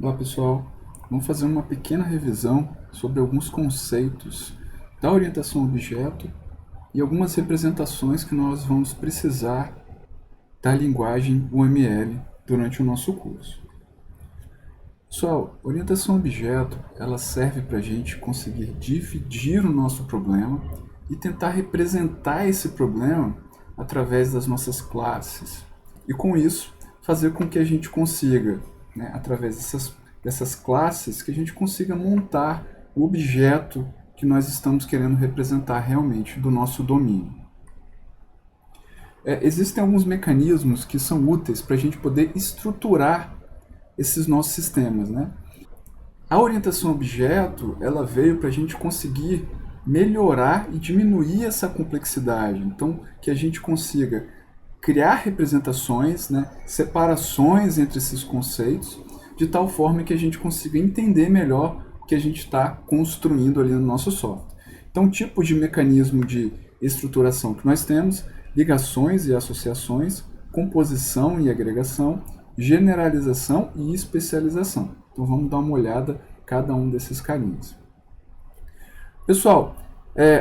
Olá pessoal, vamos fazer uma pequena revisão sobre alguns conceitos da orientação a objeto e algumas representações que nós vamos precisar da linguagem UML durante o nosso curso. Pessoal, orientação a objeto ela serve para a gente conseguir dividir o nosso problema e tentar representar esse problema através das nossas classes. E com isso, fazer com que a gente consiga, através dessas classes, que a gente consiga montar o objeto que nós estamos querendo representar realmente do nosso domínio. Existem alguns mecanismos que são úteis para a gente poder estruturar esses nossos sistemas, A orientação a objeto, ela veio para a gente conseguir melhorar e diminuir essa complexidade. Então, que a gente consiga criar representações, separações entre esses conceitos, de tal forma que a gente consiga entender melhor o que a gente está construindo ali no nosso software. Então, tipo de mecanismo de estruturação que nós temos: ligações e associações, composição e agregação, generalização e especialização. Então vamos dar uma olhada em cada um desses carinhos. Pessoal,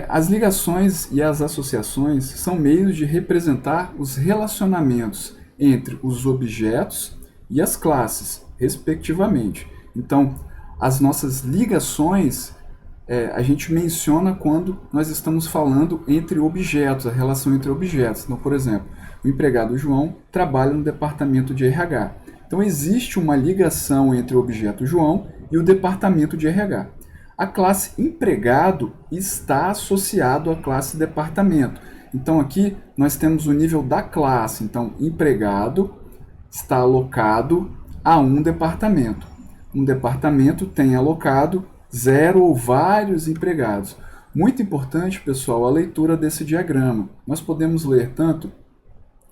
as ligações e as associações são meios de representar os relacionamentos entre os objetos e as classes, respectivamente. Então, as nossas ligações a gente menciona quando nós estamos falando entre objetos, a relação entre objetos. Então, por exemplo, o empregado João trabalha no departamento de RH. Então, existe uma ligação entre o objeto João e o departamento de RH. A classe empregado está associado à classe departamento. Então, aqui nós temos o nível da classe. Então, empregado está alocado a um departamento. Um departamento tem alocado 0 ou vários empregados. Muito importante, pessoal, a leitura desse diagrama. Nós podemos ler tanto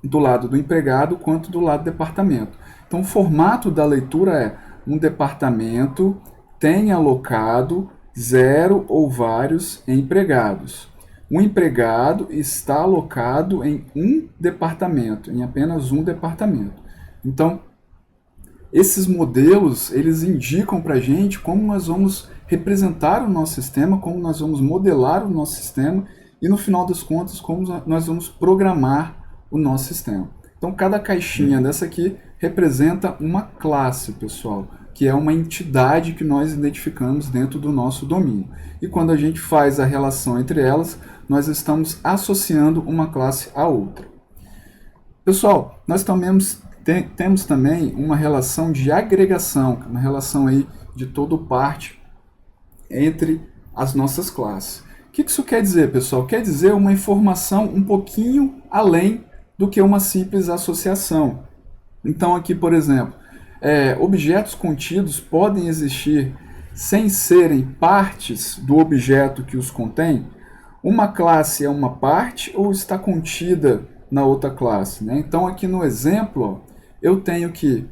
do lado do empregado quanto do lado do departamento. Então, o formato da leitura é: um departamento tem alocado 0 ou vários empregados. Um empregado está alocado em um departamento, em apenas um departamento. Então, esses modelos, eles indicam para a gente como nós vamos representar o nosso sistema, como nós vamos modelar o nosso sistema e, no final das contas, como nós vamos programar o nosso sistema. Então, cada caixinha dessa aqui representa uma classe, pessoal, que é uma entidade que nós identificamos dentro do nosso domínio. E quando a gente faz a relação entre elas, nós estamos associando uma classe à outra. Pessoal, nós temos também uma relação de agregação, uma relação aí de todo parte entre as nossas classes. O que isso quer dizer, pessoal? Quer dizer uma informação um pouquinho além do que uma simples associação. Então aqui, por exemplo, objetos contidos podem existir sem serem partes do objeto que os contém. Uma classe é uma parte ou está contida na outra classe, Então aqui no exemplo, eu tenho que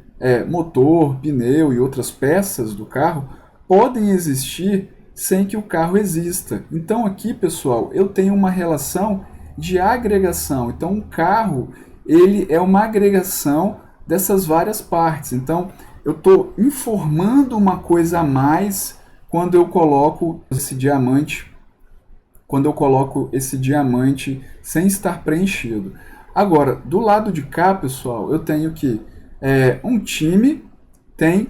motor, pneu e outras peças do carro podem existir sem que o carro exista. Então aqui, pessoal, eu tenho uma relação de agregação. Então um carro, ele é uma agregação dessas várias partes. Então eu estou informando uma coisa a mais quando eu coloco esse diamante, sem estar preenchido. Agora, do lado de cá, pessoal, eu tenho que um time tem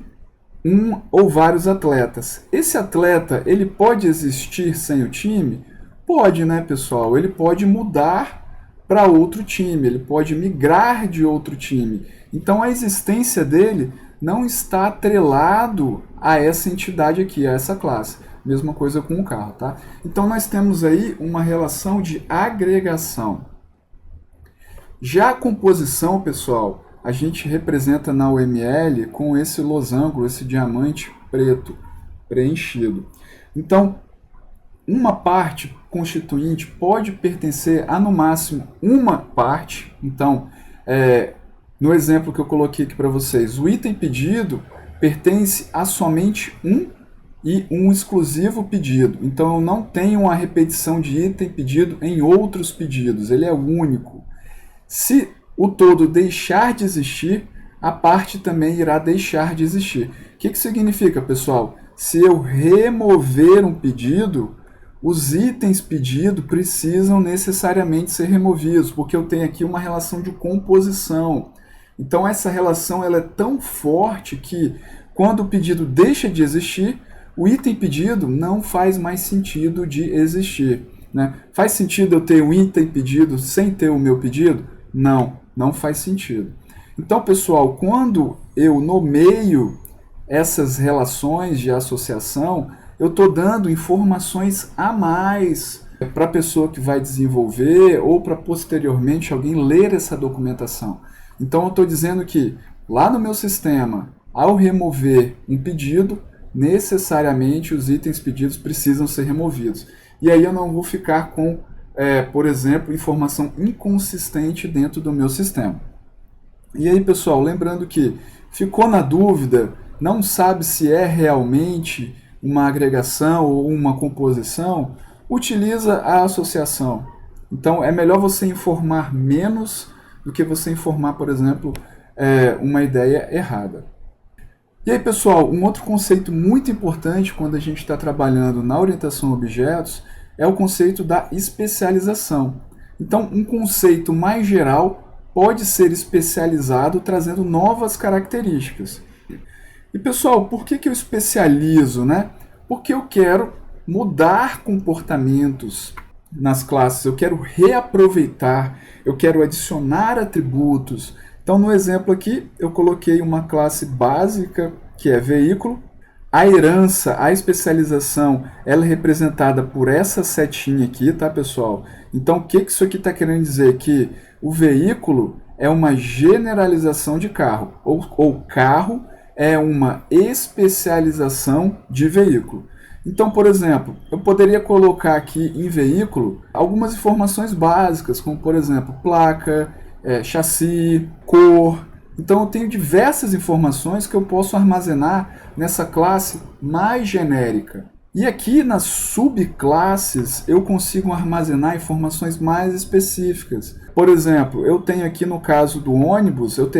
um ou vários atletas. Esse atleta, ele pode existir sem o time? Pode, pessoal? Ele pode mudar para outro time, ele pode migrar de outro time. Então, a existência dele não está atrelado a essa entidade aqui, a essa classe. Mesma coisa com o carro, tá? Então, nós temos aí uma relação de agregação. Já a composição, pessoal, a gente representa na UML com esse losango, esse diamante preto preenchido. Então, uma parte constituinte pode pertencer a, no máximo, uma parte. Então, no exemplo que eu coloquei aqui para vocês, o item pedido pertence a somente um e um exclusivo pedido. Então, eu não tenho uma repetição de item pedido em outros pedidos, ele é único. Se o todo deixar de existir, a parte também irá deixar de existir. O que significa, pessoal? Se eu remover um pedido, os itens pedido precisam necessariamente ser removidos, porque eu tenho aqui uma relação de composição. Então essa relação ela é tão forte que quando o pedido deixa de existir, o item pedido não faz mais sentido de existir. Né? Faz sentido eu ter um item pedido sem ter o meu pedido? Não, não faz sentido. Então, pessoal, quando eu nomeio essas relações de associação, eu estou dando informações a mais para a pessoa que vai desenvolver ou para posteriormente alguém ler essa documentação. Então eu estou dizendo que lá no meu sistema, ao remover um pedido, necessariamente os itens pedidos precisam ser removidos. E aí eu não vou ficar com, por exemplo, informação inconsistente dentro do meu sistema. E aí, pessoal, lembrando que ficou na dúvida, não sabe se é realmente uma agregação ou uma composição, utiliza a associação. Então é melhor você informar menos do que você informar, por exemplo, uma ideia errada. E aí, pessoal, um outro conceito muito importante quando a gente está trabalhando na orientação a objetos é o conceito da especialização. Então, um conceito mais geral pode ser especializado trazendo novas características. E pessoal, por que eu especializo, né? Porque eu quero mudar comportamentos nas classes, eu quero reaproveitar, eu quero adicionar atributos. Então no exemplo aqui eu coloquei uma classe básica que é veículo, a herança, a especialização, ela é representada por essa setinha aqui, tá pessoal? Então o que isso aqui está querendo dizer? Que o veículo é uma generalização de carro, ou carro é uma especialização de veículo. Então, por exemplo, eu poderia colocar aqui em veículo algumas informações básicas, como por exemplo, placa, chassi, cor. Então eu tenho diversas informações que eu posso armazenar nessa classe mais genérica. E aqui nas subclasses eu consigo armazenar informações mais específicas. Por exemplo, eu tenho aqui no caso do ônibus, eu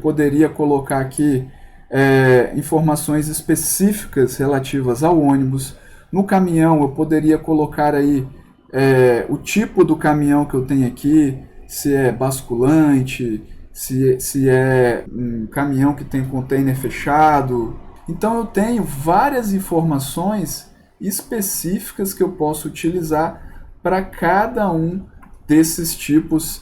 poderia colocar aqui informações específicas relativas ao ônibus. No caminhão eu poderia colocar aí o tipo do caminhão que eu tenho aqui, se é basculante, se é um caminhão que tem container fechado. Então eu tenho várias informações específicas que eu posso utilizar para cada um desses tipos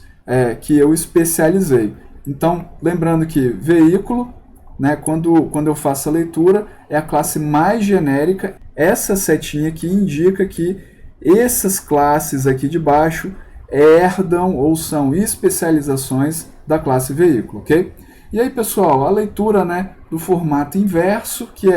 que eu especializei. Então, lembrando que veículo, né, quando eu faço a leitura, é a classe mais genérica. Essa setinha aqui indica que essas classes aqui de baixo herdam ou são especializações da classe veículo, ok? E aí, pessoal, a leitura, né, do formato inverso, que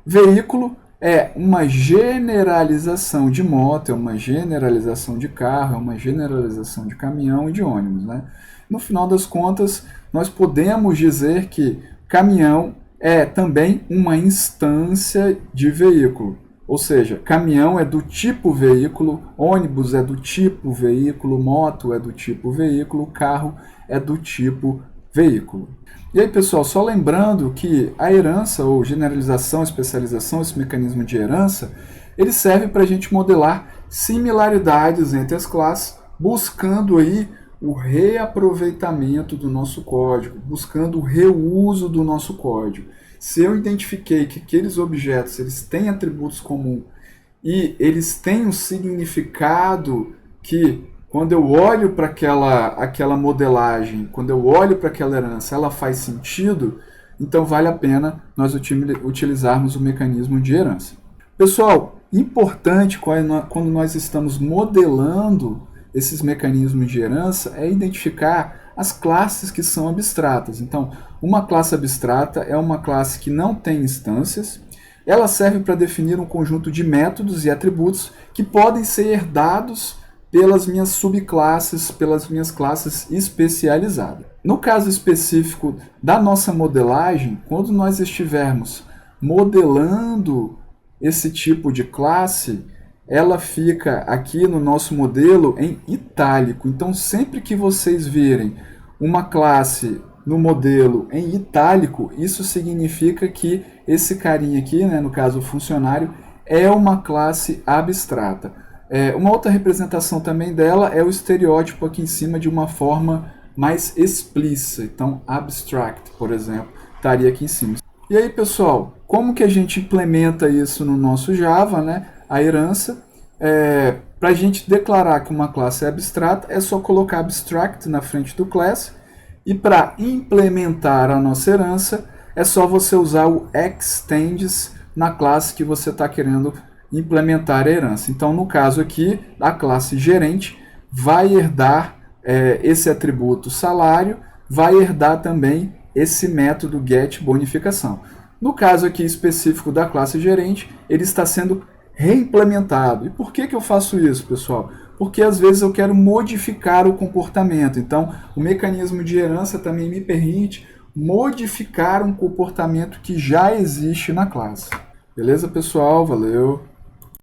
veículo, é uma generalização de moto, é uma generalização de carro, é uma generalização de caminhão e de ônibus, né? No final das contas, nós podemos dizer que caminhão é também uma instância de veículo. Ou seja, caminhão é do tipo veículo, ônibus é do tipo veículo, moto é do tipo veículo, carro é do tipo veículo. E aí, pessoal, só lembrando que a herança ou generalização, especialização, esse mecanismo de herança, ele serve para a gente modelar similaridades entre as classes, buscando aí o reaproveitamento do nosso código, buscando o reuso do nosso código. Se eu identifiquei que aqueles objetos eles têm atributos comuns e eles têm um significado que, quando eu olho para aquela modelagem, quando eu olho para aquela herança, ela faz sentido, então vale a pena nós utilizarmos o mecanismo de herança. Pessoal, importante quando nós estamos modelando esses mecanismos de herança é identificar as classes que são abstratas. Então, uma classe abstrata é uma classe que não tem instâncias. Ela serve para definir um conjunto de métodos e atributos que podem ser herdados pelas minhas subclasses, pelas minhas classes especializadas. No caso específico da nossa modelagem, quando nós estivermos modelando esse tipo de classe, ela fica aqui no nosso modelo em itálico. Então, sempre que vocês virem uma classe no modelo em itálico, isso significa que esse carinha aqui, né, no caso o funcionário, é uma classe abstrata. Uma outra representação também dela é o estereótipo aqui em cima de uma forma mais explícita. Então, abstract, por exemplo, estaria aqui em cima. E aí, pessoal, como que a gente implementa isso no nosso Java, né? A herança. Para a gente declarar que uma classe é abstrata, é só colocar abstract na frente do class. E para implementar a nossa herança, é só você usar o extends na classe que você está querendo implementar a herança. Então, no caso aqui, a classe gerente vai herdar esse atributo salário, vai herdar também esse método getBonificação. No caso aqui específico da classe gerente, ele está sendo reimplementado. E por que eu faço isso, pessoal? Porque às vezes eu quero modificar o comportamento. Então, o mecanismo de herança também me permite modificar um comportamento que já existe na classe. Beleza, pessoal? Valeu!